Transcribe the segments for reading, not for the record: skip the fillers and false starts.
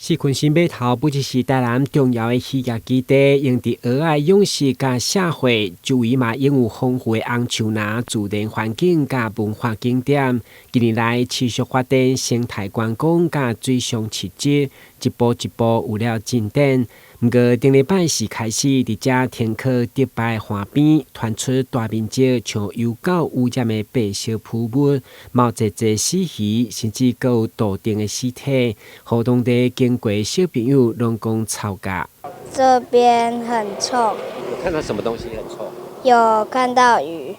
西昆新碼頭不只是台南重要的漁業基地，用佇蚵仔養殖甲社會，周圍嘛擁有豐富的紅樹林、自然環境甲文化景點。近年來持續發展生態觀光甲水上設施，一步一步有了進展。不過，頂禮拜四開始，佇遮天課迪拜岸邊傳出大面積像油垢污染的白色浮物，冒濟濟死魚，甚至還有杜定的屍體，互當地經過小朋友攏講臭甲。這邊很臭。有看到什麼東西很臭？有看到魚。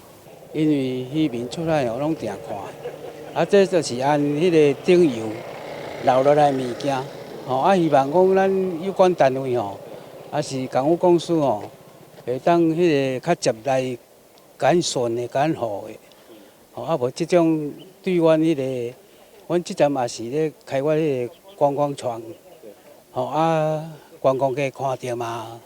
因為漁民出來哦，攏定看，這就是按迄個頂油流落來物件。希望講咱有關單位是港務公司會當迄個較接來，較順的、較好的。無這種對阮迄個，阮這站也是咧開發迄個觀光船，觀光客看到嘛，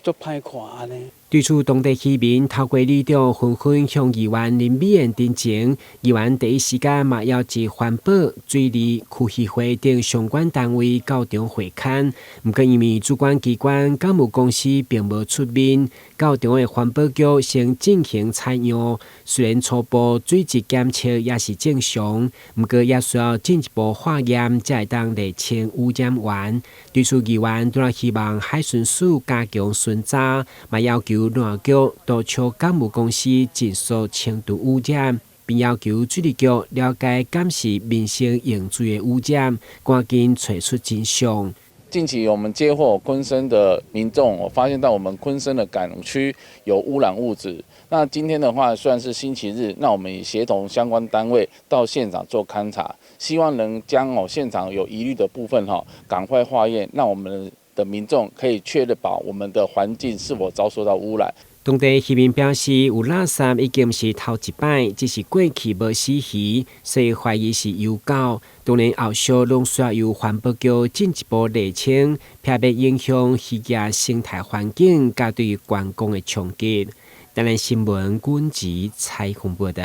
足歹看安尼。對此，當地居民透過里長紛紛向議員林美燕陳情，議員第一時間嘛邀集環保、水利、區議會等相關單位到場會勘。不過因為主管機關港務公司並無出面，到場的環保局先進行採樣，雖然初步水質檢測也是正常，不過也需要進一步化驗才會當釐清污染源。對此，議員當然希望海巡署加強巡查，嘛要求農業局督促港務公司盡速清除污染，並要求水利局了解監視民生用水的污染，趕緊找出真相。近期我們接獲昆山的民眾，我發現到我們昆山的港區有污染物質。那今天的話，雖然是星期日，那我們也協同相關單位到現場做勘查，希望能將現場有疑慮的部分趕快化驗，讓我們的民眾可以確保我們的環境是否遭受到污染。當地居民表示，有垃圾已經是頭一擺，只是過去無死魚，所以懷疑是油垢。當然後續攏需要由環保局進一步釐清，避免影響漁業生態環境，甲對觀光的衝擊。台南新聞軍集採訪報道。